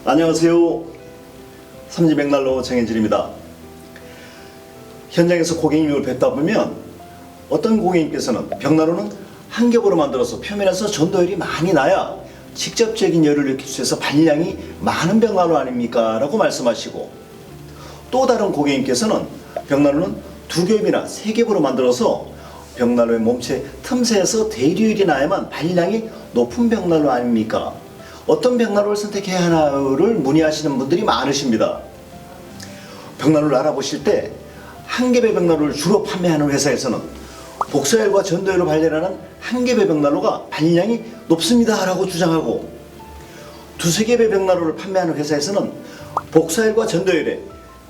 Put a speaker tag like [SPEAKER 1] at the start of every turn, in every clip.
[SPEAKER 1] 안녕하세요. 삼지백난로 정현진입니다. 현장에서 고객님을 뵙다 보면 어떤 고객님께서는 벽난로는 한 겹으로 만들어서 표면에서 전도율이 많이 나야 직접적인 열을 느낄 수 있어서 발열량이 많은 벽난로 아닙니까? 라고 말씀하시고, 또 다른 고객님께서는 벽난로는 두 겹이나 세 겹으로 만들어서 벽난로의 몸체 틈새에서 대류율이 나야만 발열량이 높은 벽난로 아닙니까? 어떤 벽난로를 선택해야 하나를 문의하시는 분들이 많으십니다. 벽난로를 알아보실 때 한 겹의 벽난로를 주로 판매하는 회사에서는 복사열과 전도열로 발열하는 한 겹의 벽난로가 발열량이 높습니다 라고 주장하고, 두세 겹의 벽난로를 판매하는 회사에서는 복사열과 전도열에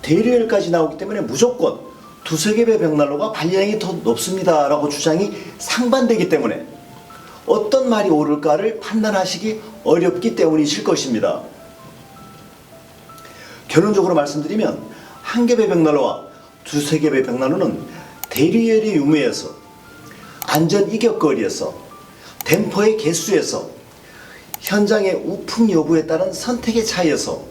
[SPEAKER 1] 대류열까지 나오기 때문에 무조건 두세 겹의 벽난로가 발열량이 더 높습니다 라고 주장이 상반되기 때문에 어떤 말이 옳을까를 판단하시기 어렵기 때문이실 것입니다. 결론적으로 말씀드리면 한 겹의 벽난로와 두세 겹의 벽난로는 대류열의 유무에서, 안전 이격거리에서, 댐퍼의 개수에서, 현장의 우풍 여부에 따른 선택의 차이에서,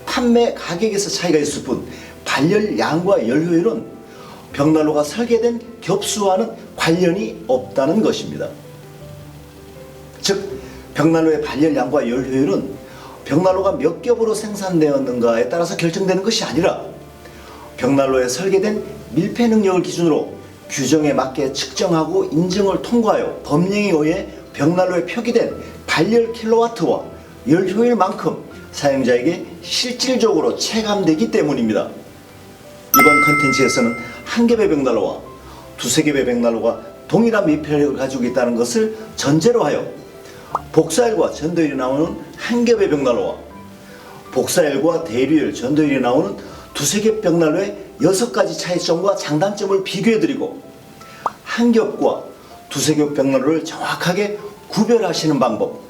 [SPEAKER 1] 판매 가격에서 차이가 있을 뿐 발열량과 열효율은 벽난로가 설계된 겹수와는 관련이 없다는 것입니다. 즉, 벽난로의 발열량과 열효율은 벽난로가 몇 겹으로 생산되었는가에 따라서 결정되는 것이 아니라 벽난로에 설계된 밀폐 능력을 기준으로 규정에 맞게 측정하고 인증을 통과하여 법령에 의해 벽난로에 표기된 발열 킬로와트와 열효율만큼 사용자에게 실질적으로 체감되기 때문입니다. 이번 컨텐츠에서는 한 겹의 벽난로와 두세 겹의 벽난로가 동일한 밀폐력을 가지고 있다는 것을 전제로 하여 복사열과 전도열이 나오는 한 겹의 벽난로와 복사열과 대류열, 전도열이 나오는 두세 겹 벽난로의 6가지 차이점과 장단점을 비교해드리고, 한 겹과 두세 겹 벽난로를 정확하게 구별하시는 방법,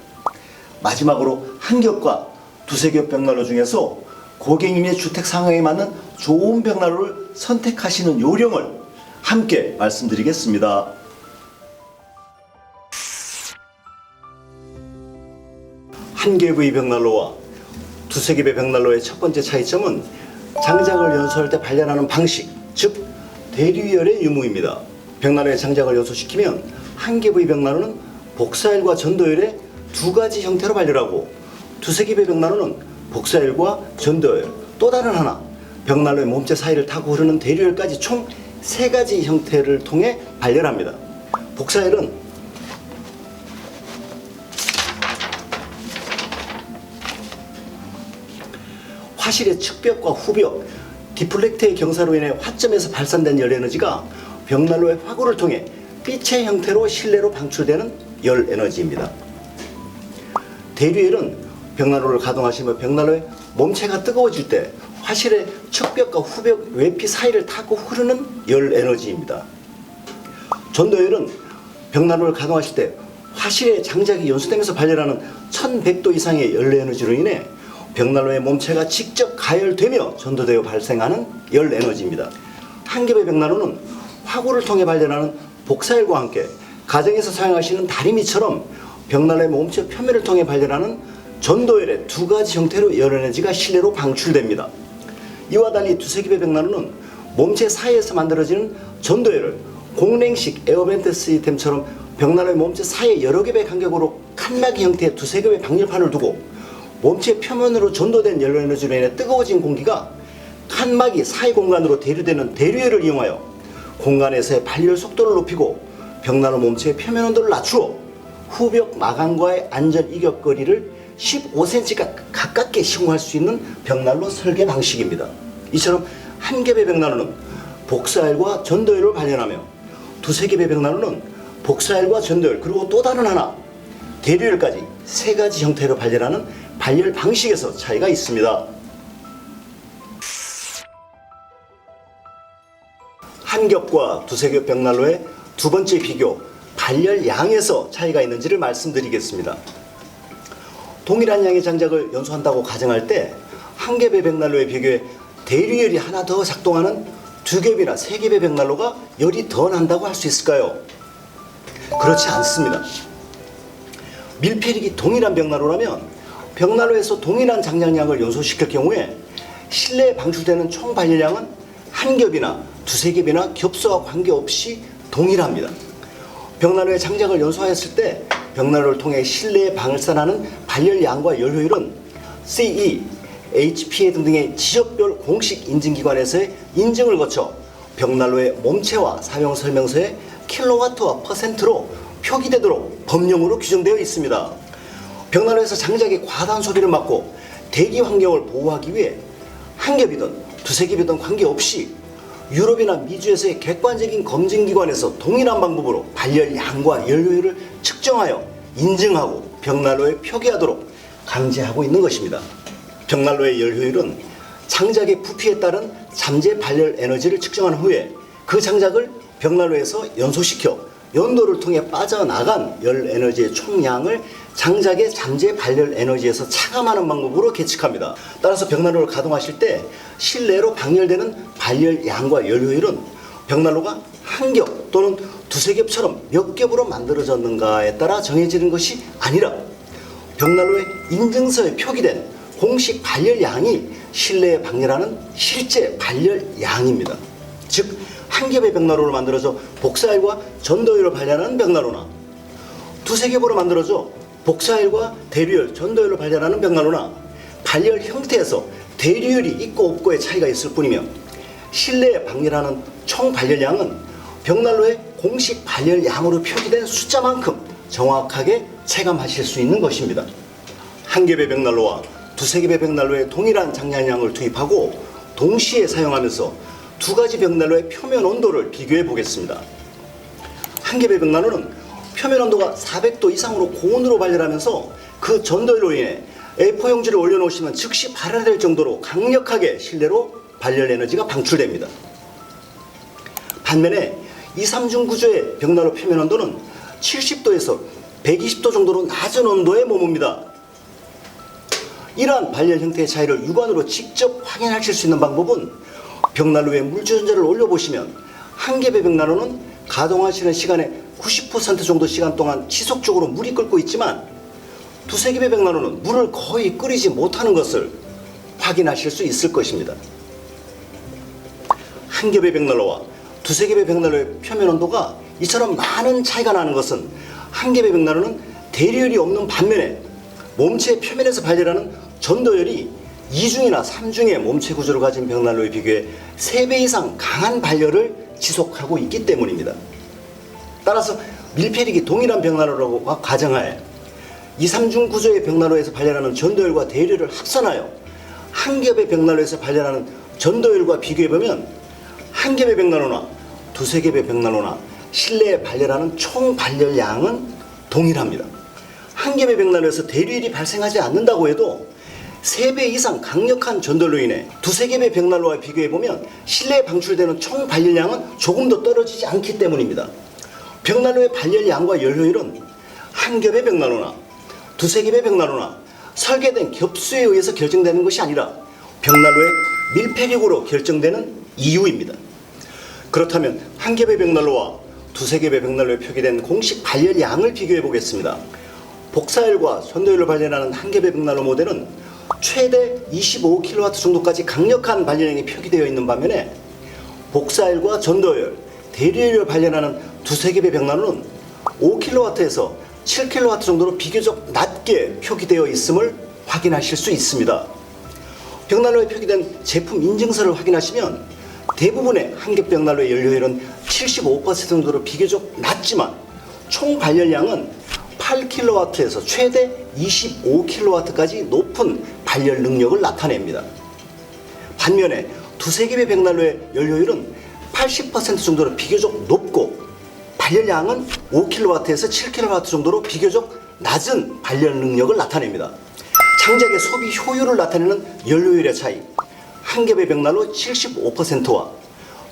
[SPEAKER 1] 마지막으로 한 겹과 두세 겹 벽난로 중에서 고객님의 주택 상황에 맞는 좋은 벽난로를 선택하시는 요령을 함께 말씀드리겠습니다. 한 겹의 벽난로와 두세 겹의 벽난로의 첫 번째 차이점은 장작을 연소할 때 발열하는 방식, 즉 대류열의 유무입니다. 벽난로에 장작을 연소시키면 한 겹의 벽난로는 복사열과 전도열의 두 가지 형태로 발열하고, 두세 겹의 벽난로는 복사열과 전도열, 또 다른 하나 벽난로의 몸체 사이를 타고 흐르는 대류열까지 총 세 가지 형태를 통해 발열합니다. 복사열은 화실의 측벽과 후벽, 디플렉트의 경사로 인해 화점에서 발산된 열 에너지가 벽난로의 화구를 통해 빛의 형태로 실내로 방출되는 열 에너지입니다. 대류열은 벽난로를 가동하시며 벽난로의 몸체가 뜨거워질 때 화실의 측벽과 후벽 외피 사이를 타고 흐르는 열 에너지입니다. 전도열은 벽난로를 가동하실 때 화실의 장작이 연소되면서 발열하는 1100도 이상의 열 에너지로 인해 벽난로의 몸체가 직접 가열되며 전도되어 발생하는 열 에너지입니다. 한 겹의 벽난로는 화구를 통해 발열하는 복사열과 함께 가정에서 사용하시는 다리미처럼 벽난로의 몸체 표면을 통해 발열하는 전도열의 두 가지 형태로 열 에너지가 실내로 방출됩니다. 이와 달리 두세 겹의 벽난로는 몸체 사이에서 만들어지는 전도열을 공랭식 에어벤트 시스템처럼 벽난로의 몸체 사이에 여러 겹의 간격으로 칸막이 형태의 두세 겹의 방열판을 두고 몸체 표면으로 전도된 열 에너지로 인해 뜨거워진 공기가 칸막이 사이 공간으로 대류되는 대류열을 이용하여 공간에서의 발열 속도를 높이고 벽난로 몸체의 표면 온도를 낮추어 후벽 마감과의 안전 이격거리를 15cm 가깝게 시공할 수 있는 벽난로 설계 방식입니다. 이처럼 한 겹의 벽난로는 복사열과 전도열을 발열하며 두세 겹의 벽난로는 복사열과 전도열, 그리고 또 다른 하나 대류열까지 세 가지 형태로 발열하는 발열 방식에서 차이가 있습니다. 한 겹과 두세 겹 벽난로의 두 번째 비교, 발열량에서 차이가 있는지를 말씀드리겠습니다. 동일한 양의 장작을 연소한다고 가정할 때 한 겹의 벽난로에 비교해 대류열이 하나 더 작동하는 두 겹이나 세 겹의 벽난로가 열이 더 난다고 할 수 있을까요? 그렇지 않습니다. 밀폐력이 동일한 벽난로라면 벽난로에서 동일한 장작량을 연소시킬 경우에 실내에 방출되는 총 발열량은 한 겹이나 두세 겹이나 겹수와 관계없이 동일합니다. 벽난로에 장작을 연소하였을 때 벽난로를 통해 실내에 방사하는 발열량과 열효율은 CE, HPA 등등의 지역별 공식 인증기관에서의 인증을 거쳐 벽난로의 몸체와 사용설명서에 킬로와트와 퍼센트로 표기되도록 법령으로 규정되어 있습니다. 벽난로에서 장작의 과다한 소비를 막고 대기 환경을 보호하기 위해 한 겹이든 두세 겹이든 관계없이 유럽이나 미주에서의 객관적인 검증기관에서 동일한 방법으로 발열량과 열효율을 측정하여 인증하고 벽난로에 표기하도록 강제하고 있는 것입니다. 벽난로의 열효율은 장작의 부피에 따른 잠재 발열 에너지를 측정한 후에 그 장작을 벽난로에서 연소시켜 연도를 통해 빠져나간 열 에너지의 총량을 장작의 잠재 발열 에너지에서 차감하는 방법으로 계측합니다. 따라서 벽난로를 가동하실 때 실내로 방열되는 발열량과 열효율은 벽난로가 한 겹 또는 두세 겹처럼 몇 겹으로 만들어졌는가에 따라 정해지는 것이 아니라 벽난로의 인증서에 표기된 공식 발열량이 실내에 방열하는 실제 발열량입니다. 즉 한 겹의 벽난로로 만들어져 복사열과 전도열을 발열하는 벽난로나 두세 겹으로 만들어져 복사열과 대류열, 전도열을 발열하는 벽난로나 발열 형태에서 대류열이 있고 없고의 차이가 있을 뿐이며 실내에 방열하는 총 발열량은 벽난로의 공식 발열량으로 표기된 숫자만큼 정확하게 체감하실 수 있는 것입니다. 한 겹의 벽난로와 두세 겹의 벽난로에 동일한 장량량을 투입하고 동시에 사용하면서 두 가지 벽난로의 표면 온도를 비교해 보겠습니다. 한 겹의 벽난로는 표면 온도가 400도 이상으로 고온으로 발열하면서 그 전도열로 인해 A4용지를 올려놓으시면 즉시 발열될 정도로 강력하게 실내로 발열 에너지가 방출됩니다. 반면에 2, 3중 구조의 벽난로 표면 온도는 70도에서 120도 정도로 낮은 온도에 머뭅니다. 이러한 발열 형태의 차이를 육안으로 직접 확인하실 수 있는 방법은 벽난로에 물주전자를 올려보시면 한 겹의 벽난로는 가동하시는 시간의 90% 정도 시간 동안 지속적으로 물이 끓고 있지만 두세 겹의 벽난로는 물을 거의 끓이지 못하는 것을 확인하실 수 있을 것입니다. 한 겹의 벽난로와 두세 겹의 벽난로의 표면 온도가 이처럼 많은 차이가 나는 것은 한 겹의 벽난로는 대류열이 없는 반면에 몸체 표면에서 발열하는 전도열이 2중이나 3중의 몸체 구조를 가진 벽난로에 비교해 3배 이상 강한 발열을 지속하고 있기 때문입니다. 따라서 밀폐력이 동일한 벽난로라고 가정하에 2, 3중 구조의 벽난로에서 발열하는 전도열과 대류열을 합산하여 한 겹의 벽난로에서 발열하는 전도열과 비교해보면 한 겹의 벽난로나 두세 겹의 벽난로나 실내에 발열하는 총 발열량은 동일합니다. 한 겹의 벽난로에서 대류열이 발생하지 않는다고 해도 3배 이상 강력한 전도열로 인해 두세 겹의 벽난로와 비교해보면 실내에 방출되는 총 발열량은 조금 더 떨어지지 않기 때문입니다. 벽난로의 발열량과 열효율은 한 겹의 벽난로나 두세 겹의 벽난로나 설계된 겹수에 의해서 결정되는 것이 아니라 벽난로의 밀폐력으로 결정되는 이유입니다. 그렇다면 한 겹의 벽난로와 두세 겹의 벽난로에 표기된 공식 발열량을 비교해 보겠습니다. 복사열과 전도열을 발열하는 한 겹의 벽난로 모델은 최대 25kW 정도까지 강력한 발열량이 표기되어 있는 반면에 복사열과 전도열, 대류열을 발열하는 두세 겹의 벽난로는 5kW에서 7kW 정도로 비교적 낮게 표기되어 있음을 확인하실 수 있습니다. 벽난로에 표기된 제품 인증서를 확인하시면 대부분의 한 겹 벽난로의 연료율은 75% 정도로 비교적 낮지만 총 발열량은 8kW에서 최대 25kW까지 높은 발열 능력을 나타냅니다. 반면에 두세 겹의 벽난로의 연료율은 80% 정도로 비교적 높고 발열량은 5kW에서 7kW 정도로 비교적 낮은 발열 능력을 나타냅니다. 장작의 소비 효율을 나타내는 연료율의 차이, 한 겹의 벽난로 75%와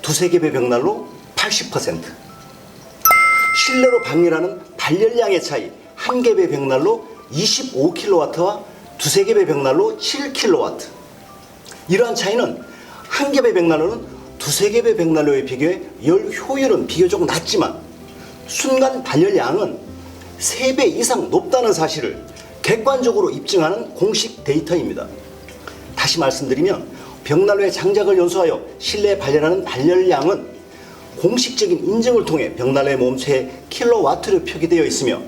[SPEAKER 1] 두세 겹의 벽난로 80%, 실내로 방열하는 발열량의 차이, 한 겹의 벽난로 25kW와 두세 겹의 벽난로 7kW. 이러한 차이는 한 겹의 벽난로는 두세 겹의 벽난로에 비교해 열 효율은 비교적 낮지만 순간 발열량은 3배 이상 높다는 사실을 객관적으로 입증하는 공식 데이터입니다. 다시 말씀드리면 벽난로의 장작을 연소하여 실내에 발열하는 발열량은 공식적인 인증을 통해 벽난로의 몸체에 킬로와트로 표기되어 있으며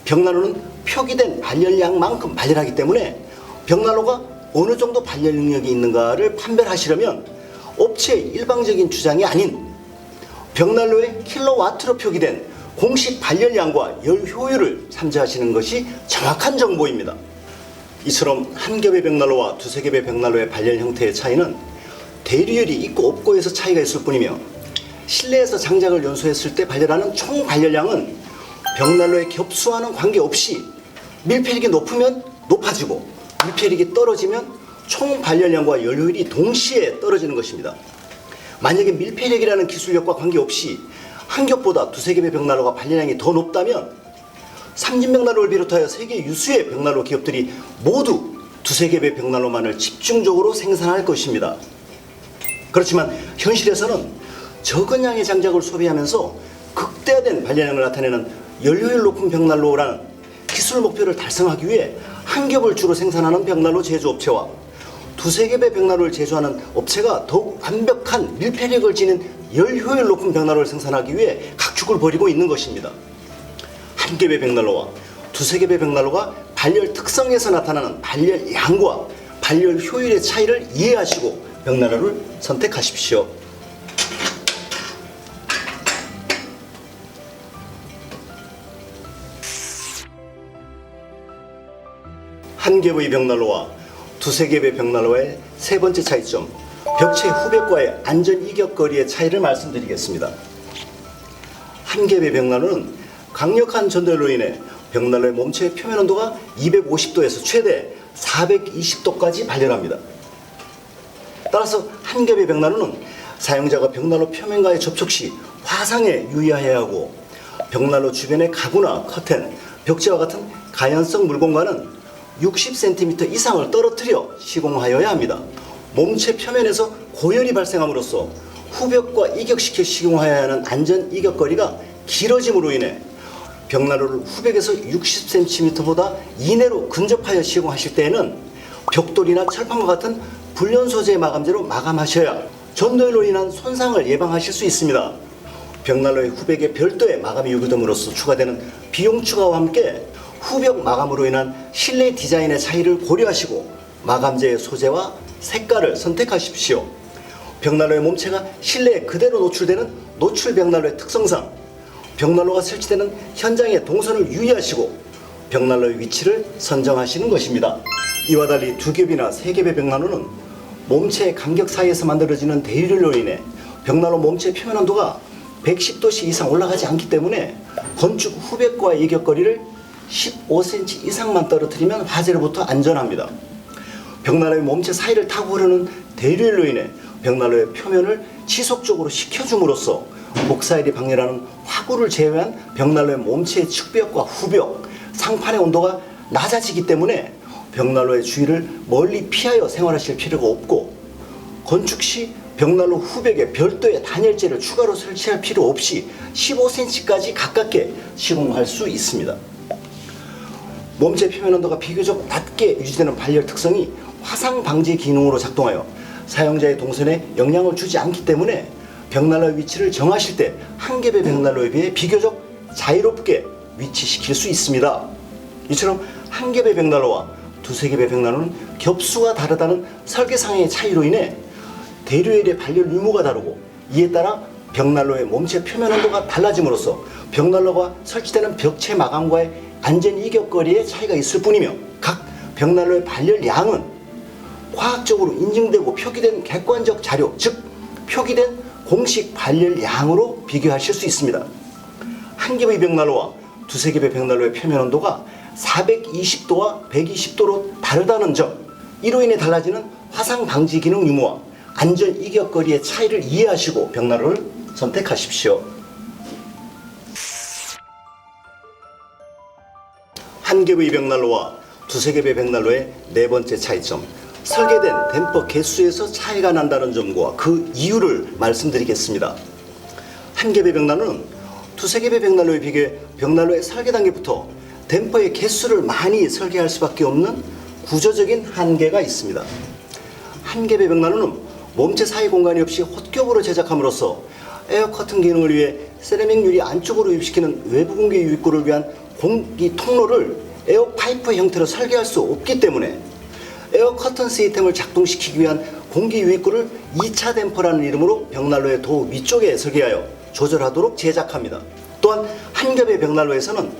[SPEAKER 1] 벽난로는 표기된 발열량만큼 발열하기 때문에 벽난로가 어느 정도 발열 능력이 있는가를 판별하시려면 업체의 일방적인 주장이 아닌 벽난로의 킬로와트로 표기된 공식 발열량과 열 효율을 참조하시는 것이 정확한 정보입니다. 이처럼 한 겹의 벽난로와 두세 겹의 벽난로의 발열 형태의 차이는 대류열이 있고 없고에서 차이가 있을 뿐이며 실내에서 장작을 연소했을 때 발열하는 총 발열량은 벽난로의 겹수와는 관계없이 밀폐력이 높으면 높아지고 밀폐력이 떨어지면 총 발열량과 열 효율이 동시에 떨어지는 것입니다. 만약에 밀폐력이라는 기술력과 관계없이 한 겹보다 두세 겹의 벽난로가 발열량이 더 높다면 삼진벽난로를 비롯하여 세계 유수의 벽난로 기업들이 모두 두세 겹의 벽난로만을 집중적으로 생산할 것입니다. 그렇지만 현실에서는 적은 양의 장작을 소비하면서 극대화된 발열량을 나타내는 열효율 높은 벽난로라는 기술 목표를 달성하기 위해 한 겹을 주로 생산하는 벽난로 제조업체와 두세 겹의 벽난로를 제조하는 업체가 더욱 완벽한 밀폐력을 지닌 열효율 높은 벽난로를 생산하기 위해 각축을 벌이고 있는 것입니다. 한 겹의 벽난로와 두세 겹의 벽난로가 발열 특성에서 나타나는 발열량과 발열 효율의 차이를 이해하시고 벽난로를 선택하십시오. 한 겹의 벽난로와 두세 겹의 벽난로의 세 번째 차이점, 벽체 후벽과의 안전 이격거리의 차이를 말씀드리겠습니다. 한 겹의 벽난로는 강력한 전도열로 인해 벽난로의 몸체의 표면 온도가 250도에서 최대 420도까지 발열합니다. 따라서 한 겹의 벽난로는 사용자가 벽난로 표면과의 접촉 시 화상에 유의해야 하고 벽난로 주변의 가구나 커튼, 벽지와 같은 가연성 물공간은 60cm 이상을 떨어뜨려 시공하여야 합니다. 몸체 표면에서 고열이 발생함으로써 후벽과 이격시켜 시공하여야 하는 안전 이격거리가 길어짐으로 인해 벽난로를 후벽에서 60cm보다 이내로 근접하여 시공하실 때에는 벽돌이나 철판과 같은 불륜 소재의 마감재로 마감하셔야 전도열로 인한 손상을 예방하실 수 있습니다. 벽난로의 후벽에 별도의 마감이 요구됨으로써 추가되는 비용 추가와 함께 후벽 마감으로 인한 실내 디자인의 차이를 고려하시고 마감재의 소재와 색깔을 선택하십시오. 벽난로의 몸체가 실내에 그대로 노출되는 노출 벽난로의 특성상 벽난로가 설치되는 현장의 동선을 유의하시고 벽난로의 위치를 선정하시는 것입니다. 이와 달리 두 겹이나 세 겹의 벽난로는 몸체의 간격 사이에서 만들어지는 대류열로 인해 벽난로 몸체 표면 온도가 110도씨 이상 올라가지 않기 때문에 건축 후벽과의 이격거리를 15cm 이상만 떨어뜨리면 화재로부터 안전합니다. 벽난로의 몸체 사이를 타고 흐르는 대류열로 인해 벽난로의 표면을 지속적으로 식혀줌으로써 복사열이 방열하는 화구를 제외한 벽난로의 몸체의 측벽과 후벽, 상판의 온도가 낮아지기 때문에 벽난로의 주위를 멀리 피하여 생활하실 필요가 없고 건축 시 벽난로 후벽에 별도의 단열재를 추가로 설치할 필요 없이 15cm까지 가깝게 시공할 수 있습니다. 몸체 표면 온도가 비교적 낮게 유지되는 발열 특성이 화상 방지 기능으로 작동하여 사용자의 동선에 영향을 주지 않기 때문에 벽난로의 위치를 정하실 때 한 겹의 벽난로에 비해 비교적 자유롭게 위치시킬 수 있습니다. 이처럼 한 겹의 벽난로와 두세 겹의 벽난로는 겹수가 다르다는 설계상의 차이로 인해 대류열의 발열 유무가 다르고 이에 따라 벽난로의 몸체 표면 온도가 달라짐으로써 벽난로가 설치되는 벽체 마감과의 안전 이격거리의 차이가 있을 뿐이며 각 벽난로의 발열량은 과학적으로 인증되고 표기된 객관적 자료, 즉 표기된 공식 발열량으로 비교하실 수 있습니다. 한 겹의 벽난로와 두세 겹의 벽난로의 표면 온도가 420도와 120도로 다르다는 점, 이로 인해 달라지는 화상 방지 기능 유무와 안전 이격거리의 차이를 이해하시고 벽난로를 선택하십시오. 한 겹의 벽난로와 두세 겹의 벽난로의 네 번째 차이점, 설계된 댐퍼 개수에서 차이가 난다는 점과 그 이유를 말씀드리겠습니다. 한 겹의 벽난로는 두세 겹의 벽난로에 비교해 벽난로의 설계 단계부터 댐퍼의 개수를 많이 설계할 수밖에 없는 구조적인 한계가 있습니다. 한겹의 벽난로는 몸체 사이 공간이 없이 헛겹으로 제작함으로써 에어 커튼 기능을 위해 세라믹 유리 안쪽으로 유입시키는 외부 공기 유입구를 위한 공기 통로를 에어 파이프 형태로 설계할 수 없기 때문에 에어 커튼 시스템을 작동시키기 위한 공기 유입구를 2차 댐퍼라는 이름으로 벽난로의 도 위쪽에 설계하여 조절하도록 제작합니다. 또한 한겹의 벽난로에서는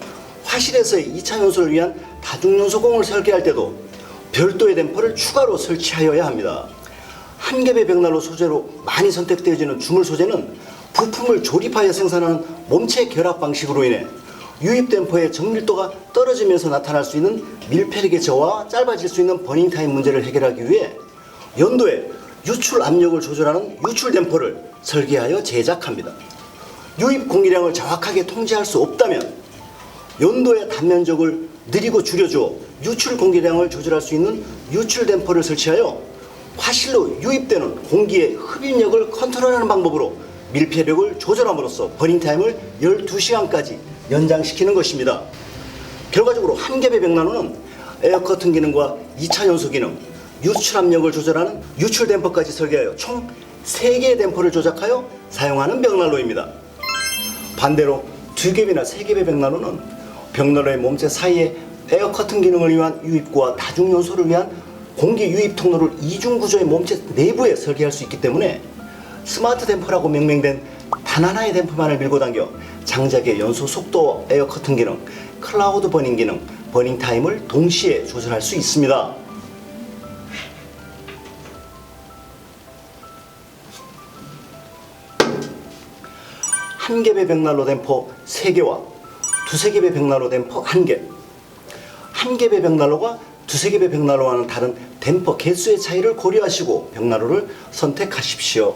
[SPEAKER 1] 화실에서의 2차 연소를 위한 다중연소공을 설계할 때도 별도의 댐퍼를 추가로 설치하여야 합니다. 한겹의 벽난로 소재로 많이 선택되어지는 주물 소재는 부품을 조립하여 생산하는 몸체 결합 방식으로 인해 유입 댐퍼의 정밀도가 떨어지면서 나타날 수 있는 밀폐력의 저하와 짧아질 수 있는 버닝 타임 문제를 해결하기 위해 연도에 유출 압력을 조절하는 유출 댐퍼를 설계하여 제작합니다. 유입 공기량을 정확하게 통제할 수 없다면 연도의 단면적을 느리고 줄여주어 유출 공기량을 조절할 수 있는 유출 댐퍼를 설치하여 화실로 유입되는 공기의 흡입력을 컨트롤하는 방법으로 밀폐력을 조절함으로써 버닝 타임을 12시간까지 연장시키는 것입니다. 결과적으로 한겹의 벽난로는 에어 커튼 기능과 2차 연소 기능, 유출 압력을 조절하는 유출 댐퍼까지 설계하여 총 3개의 댐퍼를 조작하여 사용하는 벽난로입니다. 반대로 2겹이나 3겹의 벽난로는 벽난로의 몸체 사이에 에어 커튼 기능을 위한 유입구와 다중 연소를 위한 공기 유입 통로를 이중 구조의 몸체 내부에 설계할 수 있기 때문에 스마트 댐퍼라고 명명된 단 하나의 댐퍼만을 밀고 당겨 장작의 연소 속도, 에어 커튼 기능, 클라우드 버닝 기능, 버닝 타임을 동시에 조절할 수 있습니다. 한겹의 벽난로 댐퍼 3개와 2겹의 벽난로 댐퍼 1겹. 한겹의 벽난로가 2겹의 벽난로와는 다른 댐퍼 개수의 차이를 고려하시고 벽난로를 선택하십시오.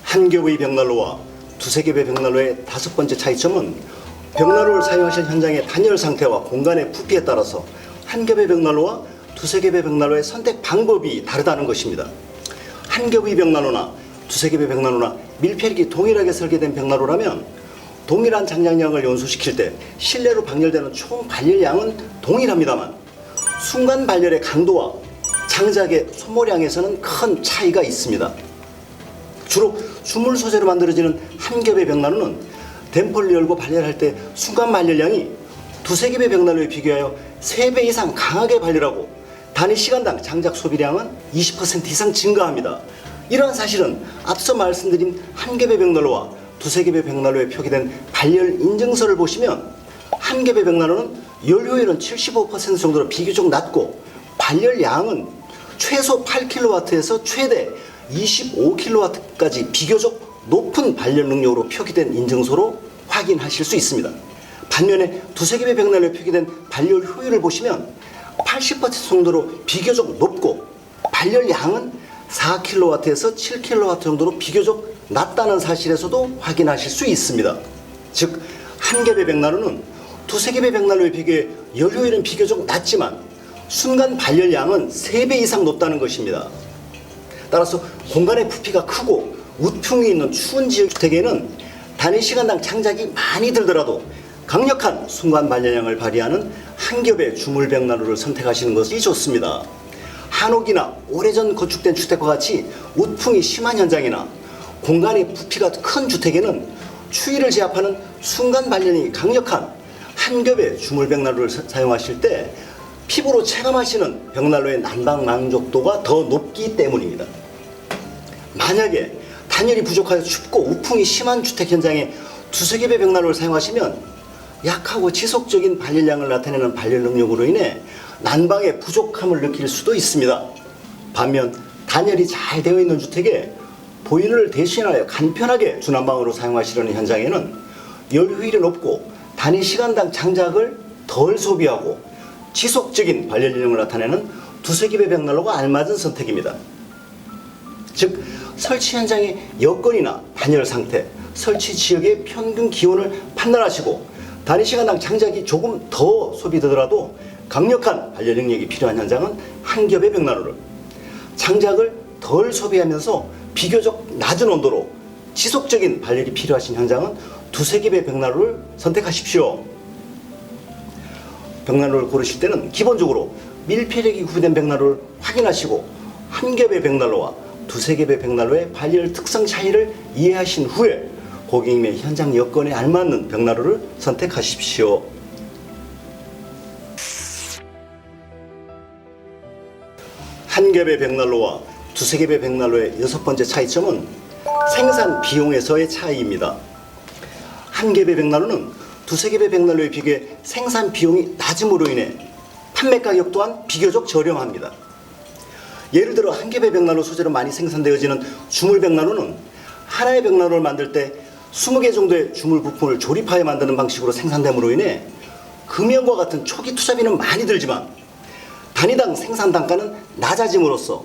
[SPEAKER 1] 한겹의 벽난로와 2겹의 벽난로의 5번째 차이점은 벽난로를 사용하실 현장의 단열 상태와 공간의 부피에 따라서 한겹의 벽난로와 2겹의 벽난로의 선택 방법이 다르다는 것입니다. 한겹의 벽난로나 2겹의 벽난로나 밀폐력이 동일하게 설계된 벽난로라면 동일한 장작량을 연소시킬 때 실내로 방열되는 총 발열량은 동일합니다만 순간 발열의 강도와 장작의 소모량에서는 큰 차이가 있습니다. 주로 주물 소재로 만들어지는 한겹의 벽난로는 댐퍼를 열고 발열할 때 순간 발열량이 2겹의 벽난로에 비교하여 3배 이상 강하게 발열하고 단위 시간당 장작 소비량은 20% 이상 증가합니다. 이러한 사실은 앞서 말씀드린 한겹의 벽난로와 2겹의 벽난로에 표기된 발열 인증서를 보시면 한겹의 벽난로는 열효율은 75% 정도로 비교적 낮고 발열량은 최소 8kW에서 최대 25kW까지 비교적 높은 발열 능력으로 표기된 인증서로 확인하실 수 있습니다. 반면에 2겹의 벽난로에 표기된 발열 효율을 보시면 80% 정도로 비교적 높고 발열량은 4kW에서 7kW 정도로 비교적 낮다는 사실에서도 확인하실 수 있습니다. 즉 한겹의 벽난로는 2겹의 벽난로에 비교해 열효율은 비교적 낮지만 순간 발열량은 3배 이상 높다는 것입니다. 따라서 공간의 부피가 크고 우풍이 있는 추운 지역 주택에는 단위 시간당 장작이 많이 들더라도 강력한 순간 발열량을 발휘하는 한겹의 주물 벽난로를 선택하시는 것이 좋습니다. 한옥이나 오래전 건축된 주택과 같이 우풍이 심한 현장이나 공간의 부피가 큰 주택에는 추위를 제압하는 순간 발열이 강력한 한겹의 주물 벽난로를 사용하실 때 피부로 체감하시는 벽난로의 난방 만족도가 더 높기 때문입니다. 만약에 단열이 부족하여 춥고 우풍이 심한 주택 현장에 2겹의 벽난로를 사용하시면 약하고 지속적인 발열량을 나타내는 발열 능력으로 인해 난방의 부족함을 느낄 수도 있습니다. 반면 단열이 잘 되어 있는 주택에 보일러를 대신하여 간편하게 주난방으로 사용하시려는 현장에는 열효율이 높고 단위 시간당 장작을 덜 소비하고 지속적인 발열 기능을 나타내는 2겹의 벽난로가 알맞은 선택입니다. 즉 설치 현장의 여건이나 단열 상태, 설치 지역의 평균 기온을 판단하시고 단위 시간당 장작이 조금 더 소비되더라도 강력한 발열 능력이 필요한 현장은 한겹의 벽난로를, 장작을 덜 소비하면서 비교적 낮은 온도로 지속적인 발열이 필요하신 현장은 두세 겹의 벽난로를 선택하십시오. 벽난로를 고르실 때는 기본적으로 밀폐력이 구비된 벽난로를 확인하시고 한 겹의 벽난로와 두세 겹의 벽난로의 발열 특성 차이를 이해하신 후에 고객님의 현장 여건에 알맞는 벽난로를 선택하십시오. 한 겹의 벽난로와 두세 겹의 벽난로의 여섯 번째 차이점은 생산 비용에서의 차이입니다. 한 겹의 벽난로는 두세 겹의 벽난로에 비교해 생산 비용이 낮음으로 인해 판매 가격 또한 비교적 저렴합니다. 예를 들어 한 겹의 벽난로 소재로 많이 생산되어지는 주물 벽난로는 하나의 벽난로를 만들 때 20개 정도의 주물 부품을 조립하여 만드는 방식으로 생산됨으로 인해 금연과 같은 초기 투자비는 많이 들지만 단위당 생산 단가는 낮아짐으로써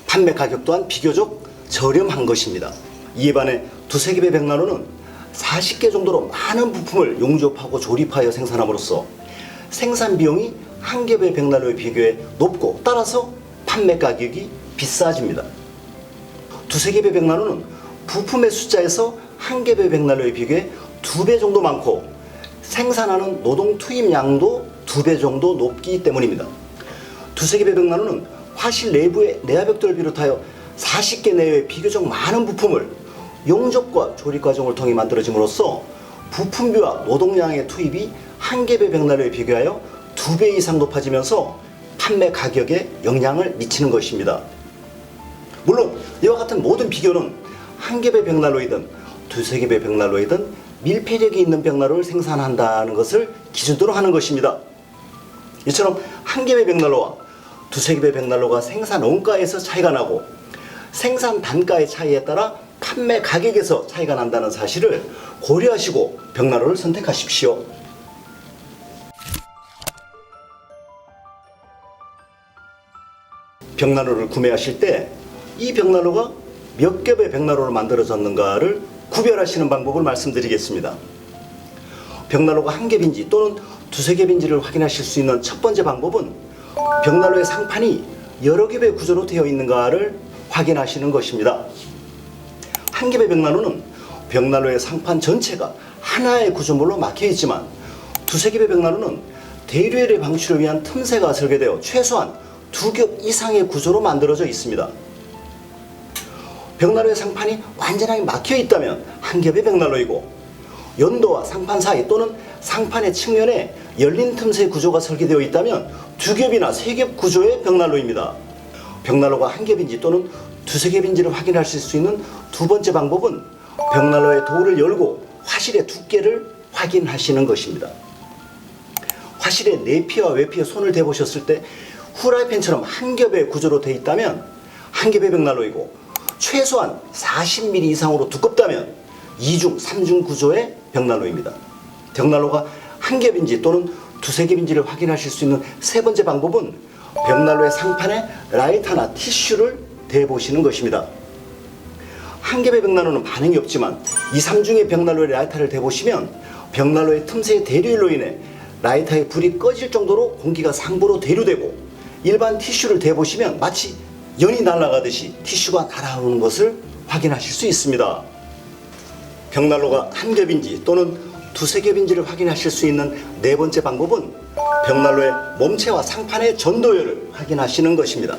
[SPEAKER 1] 판매 가격 또한 비교적 저렴한 것입니다. 이에 반해 두세 겹의 벽난로는 40개 정도로 많은 부품을 용접하고 조립하여 생산함으로써 생산 비용이 한 겹의 벽난로에 비교해 높고 따라서 판매 가격이 비싸집니다. 두세 겹의 벽난로는 부품의 숫자에서 한 겹의 벽난로에 비교해 2배 정도 많고 생산하는 노동 투입량도 2배 정도 높기 때문입니다. 두세 겹의 벽난로는 화실 내부의 내화벽돌을 비롯하여 40개 내외의 비교적 많은 부품을 용접과 조립 과정을 통해 만들어짐으로써 부품비와 노동량의 투입이 한 겹의 벽난로에 비교하여 2배 이상 높아지면서 판매 가격에 영향을 미치는 것입니다. 물론 이와 같은 모든 비교는 한 겹의 벽난로이든 두세 겹의 벽난로이든 밀폐력이 있는 벽난로를 생산한다는 것을 기준으로 하는 것입니다. 이처럼 한 겹의 벽난로와 두세 겹의 벽난로가 생산 원가에서 차이가 나고 생산 단가의 차이에 따라 판매 가격에서 차이가 난다는 사실을 고려하시고 벽난로를 선택하십시오. 벽난로를 구매하실 때 이 벽난로가 몇 겹의 벽난로로 만들어졌는가를 구별하시는 방법을 말씀드리겠습니다. 벽난로가 한 겹인지 또는 두세 겹인지를 확인하실 수 있는 첫 번째 방법은 벽난로의 상판이 여러 겹의 구조로 되어 있는가를 확인하시는 것입니다. 한 겹의 벽난로는 벽난로의 상판 전체가 하나의 구조물로 막혀 있지만 두세 겹의 벽난로는 대류열의 방출을 위한 틈새가 설계되어 최소한 2겹 이상의 구조로 만들어져 있습니다. 벽난로의 상판이 완전하게 막혀 있다면 한 겹의 벽난로이고 연도와 상판 사이 또는 상판의 측면에 열린 틈새 구조가 설계되어 있다면 2겹이나 3겹 구조의 벽난로입니다. 벽난로가 한 겹인지 또는 두세 겹인지를 확인하실 수 있는 두 번째 방법은 벽난로의 도를 열고 화실의 두께를 확인하시는 것입니다. 화실의 내피와 외피에 손을 대보셨을 때 후라이팬처럼 한 겹의 구조로 되어 있다면 한 겹의 벽난로이고 최소한 40mm 이상으로 두껍다면 2중, 3중 구조의 벽난로입니다. 벽난로가 한 겹인지 또는 두세 겹인지를 확인하실 수 있는 세 번째 방법은 벽난로의 상판에 라이터나 티슈를 대보시는 것입니다. 한 겹의 벽난로는 반응이 없지만 2, 3중의 벽난로에 라이터를 대보시면 벽난로의 틈새의 대류로 인해 라이터의 불이 꺼질 정도로 공기가 상부로 대류되고 일반 티슈를 대보시면 마치 연이 날아가듯이 티슈가 날아오는 것을 확인하실 수 있습니다. 벽난로가 한 겹인지 또는 두세 겹인지를 확인하실 수 있는 네 번째 방법은 벽난로의 몸체와 상판의 전도율을 확인하시는 것입니다.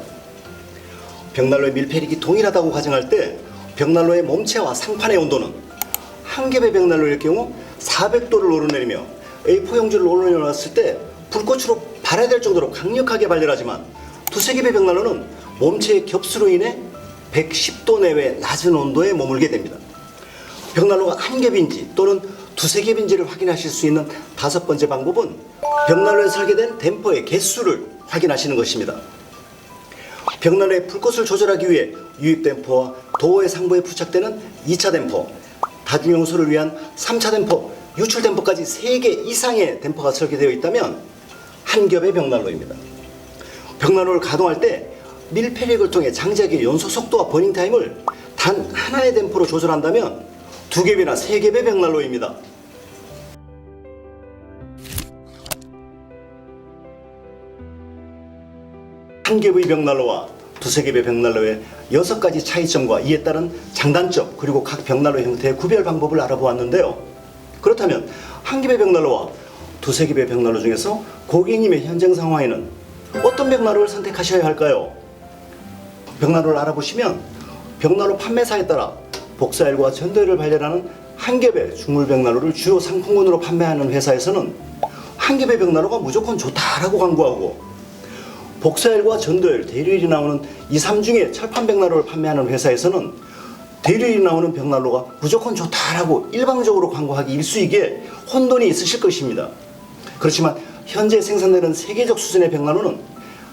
[SPEAKER 1] 벽난로의 밀폐력이 동일하다고 가정할 때 벽난로의 몸체와 상판의 온도는 한 겹의 벽난로일 경우 400도를 오르내리며 A4 용지를 올려놨을 때 불꽃으로 발해될 정도로 강력하게 발열하지만 두세 겹의 벽난로는 몸체의 겹수로 인해 110도 내외 낮은 온도에 머물게 됩니다. 벽난로가 한 겹인지 또는 두세 겹인지를 확인하실 수 있는 다섯 번째 방법은 벽난로에 설계된 댐퍼의 개수를 확인하시는 것입니다. 벽난로의 불꽃을 조절하기 위해 유입 댐퍼와 도어의 상부에 부착되는 2차 댐퍼, 다중용소를 위한 3차 댐퍼, 유출 댐퍼까지 3개 이상의 댐퍼가 설계되어 있다면 한 겹의 벽난로입니다. 벽난로를 가동할 때 밀폐력을 통해 장작의 연소 속도와 버닝 타임을 단 하나의 댐퍼로 조절한다면 2겹이나 3겹의 벽난로입니다. 한 겹의 벽난로와 두세 겹의 벽난로의 6가지 차이점과 이에 따른 장단점, 그리고 각 벽난로 형태의 구별 방법을 알아보았는데요. 그렇다면 한 겹의 벽난로와 두세 겹의 벽난로 중에서 고객님의 현장 상황에는 어떤 벽난로를 선택하셔야 할까요? 벽난로를 알아보시면 벽난로 판매사에 따라 복사열과 전도열을 발열하는 한 겹의 중물 벽난로를 주요 상품군으로 판매하는 회사에서는 한 겹의 벽난로가 무조건 좋다라고 광고하고, 복사열과 전도열, 대류열이 나오는 2, 3중의 철판 벽난로를 판매하는 회사에서는 대류열이 나오는 벽난로가 무조건 좋다라고 일방적으로 광고하기 일쑤이기에 혼돈이 있으실 것입니다. 그렇지만 현재 생산되는 세계적 수준의 벽난로는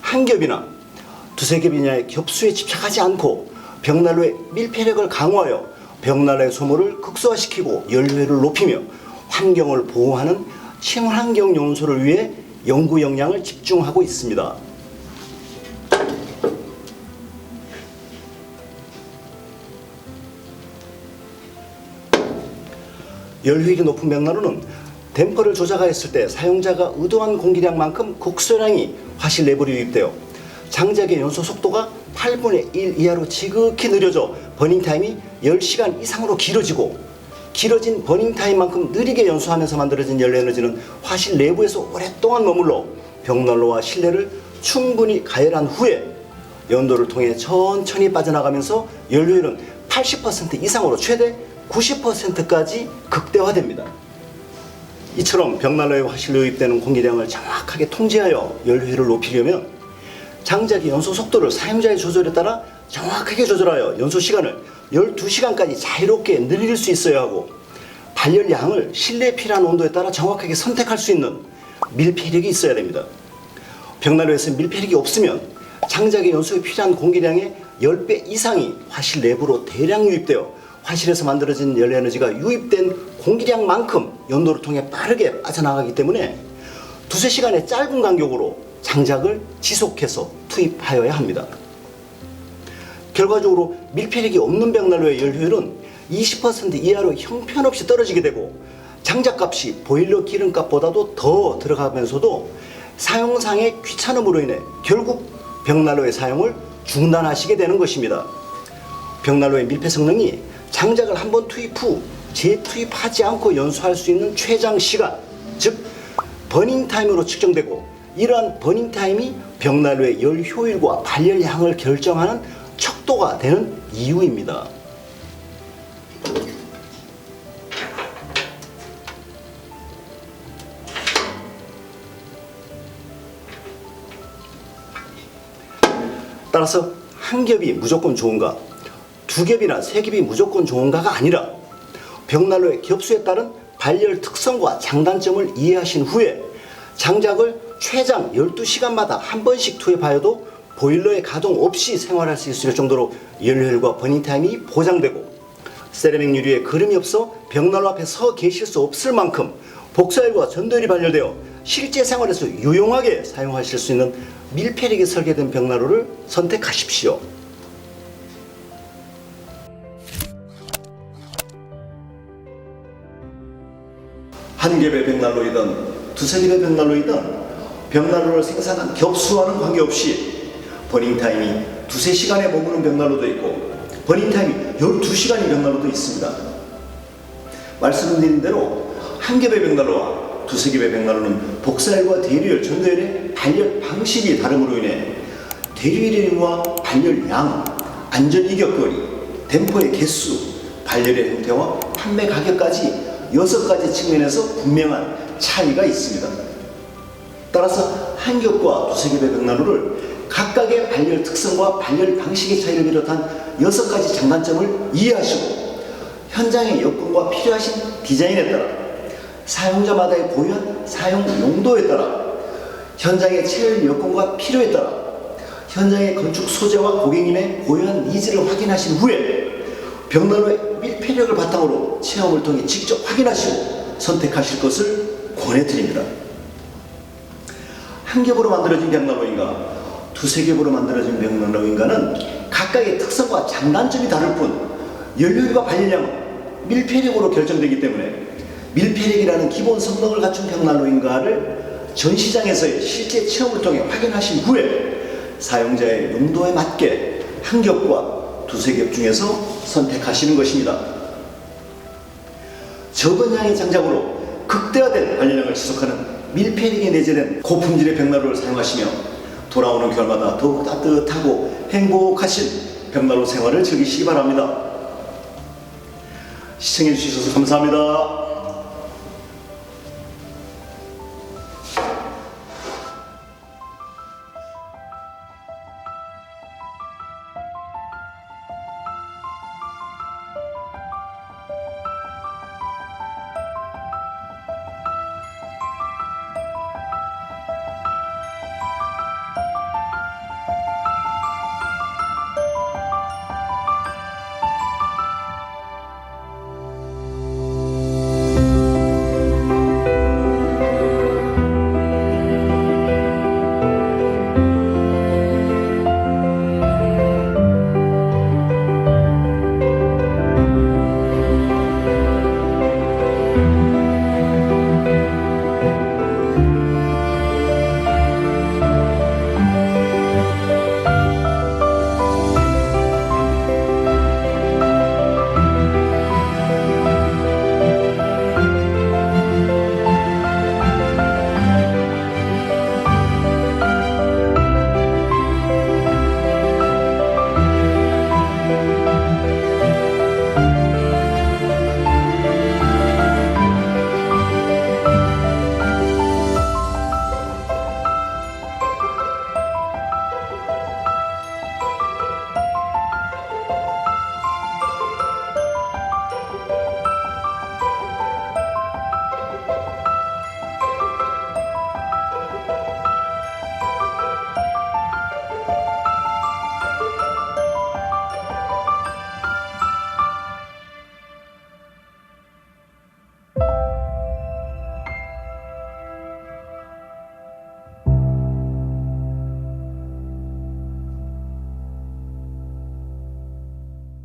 [SPEAKER 1] 한 겹이나 두세 겹이냐의 겹수에 집착하지 않고 벽난로의 밀폐력을 강화하여 벽난로의 소모를 극소화시키고 연료율을 높이며 환경을 보호하는 친환경 요소를 위해 연구 역량을 집중하고 있습니다. 연료율이 높은 벽난로는 댐퍼를 조작하였을 때 사용자가 의도한 공기량만큼 극소량이 화실 내부로 유입되어 장작의 연소 속도가 8분의 1 이하로 지극히 느려져 버닝타임이 10시간 이상으로 길어지고, 길어진 버닝타임만큼 느리게 연소하면서 만들어진 연료에너지는 화실 내부에서 오랫동안 머물러 벽난로와 실내를 충분히 가열한 후에 연도를 통해 천천히 빠져나가면서 연료율은 80% 이상으로 최대 90%까지 극대화됩니다. 이처럼 벽난로에 화실로 유입되는 공기량을 정확하게 통제하여 연료율을 높이려면 장작의 연소 속도를 사용자의 조절에 따라 정확하게 조절하여 연소 시간을 12시간까지 자유롭게 늘릴 수 있어야 하고, 발열량을 실내에 필요한 온도에 따라 정확하게 선택할 수 있는 밀폐력이 있어야 됩니다. 벽난로에서 밀폐력이 없으면 장작의 연소에 필요한 공기량의 10배 이상이 화실 내부로 대량 유입되어 화실에서 만들어진 연료에너지가 유입된 공기량만큼 연도를 통해 빠르게 빠져나가기 때문에 두세 시간의 짧은 간격으로 장작을 지속해서 투입하여야 합니다. 결과적으로 밀폐력이 없는 벽난로의 연료율은 20% 이하로 형편없이 떨어지게 되고, 장작값이 보일러 기름값보다도 더 들어가면서도 사용상의 귀찮음으로 인해 결국 벽난로의 사용을 중단하시게 되는 것입니다. 벽난로의 밀폐 성능이 장작을 한번 투입 후 재투입하지 않고 연소할 수 있는 최장 시간, 즉 버닝타임으로 측정되고, 이러한 버닝타임이 벽난로의 열 효율과 발열량을 결정하는 척도가 되는 이유입니다. 따라서 한 겹이 무조건 좋은가, 두 겹이나 세 겹이 무조건 좋은가가 아니라 벽난로의 겹수에 따른 발열 특성과 장단점을 이해하신 후에 장작을 최장 12시간마다 한 번씩 투입하여도 보일러의 가동 없이 생활할 수 있을 정도로 연료율과 버닝타임이 보장되고, 세라믹 유리에 그름이 없어 벽난로 앞에 서 계실 수 없을 만큼 복사열과 전도열이 발열되어 실제 생활에서 유용하게 사용하실 수 있는 밀폐력이 설계된 벽난로를 선택하십시오. 한 겹의 벽난로이든 두세 겹의 벽난로이든 벽난로를 생산한 겹수와는 관계없이 버닝타임이 두세 시간에 머무는 벽난로도 있고 버닝타임이 12시간인 벽난로도 있습니다. 말씀드린 대로 한 겹의 벽난로와 두세 겹의 벽난로는 복사열과 대류열, 전도열의 발열 방식이 다름으로 인해 대류열과 발열량, 안전 이격거리, 댐퍼의 개수, 발열의 형태와 판매 가격까지 6가지 측면에서 분명한 차이가 있습니다. 따라서 한 겹과 두세 겹의 벽난로를 각각의 발열 특성과 발열 방식의 차이를 비롯한 6가지 장단점을 이해하시고 현장의 여건과 필요하신 디자인에 따라 사용자마다의 고유한 사용 용도에 따라 현장의 체열 여건과 필요에 따라 현장의 건축 소재와 고객님의 고유한 니즈를 확인하신 후에 벽난로의 밀폐력을 바탕으로 체험을 통해 직접 확인하시고 선택하실 것을 권해드립니다. 한 겹으로 만들어진 벽난로인가 두세 겹으로 만들어진 벽난로인가는 각각의 특성과 장단점이 다를 뿐 연료율과 발열량은 밀폐력으로 결정되기 때문에 밀폐력이라는 기본 성능을 갖춘 벽난로인가를 전시장에서의 실제 체험을 통해 확인하신 후에 사용자의 용도에 맞게 한 겹과 두세 겹 중에서 선택하시는 것입니다. 적은 양의 장작으로 극대화된 관리력을 지속하는 밀폐력이 내재된 고품질의 벽난로를 사용하시며 돌아오는 겨울마다 더욱 따뜻하고 행복하신 벽난로 생활을 즐기시기 바랍니다. 시청해 주셔서 감사합니다.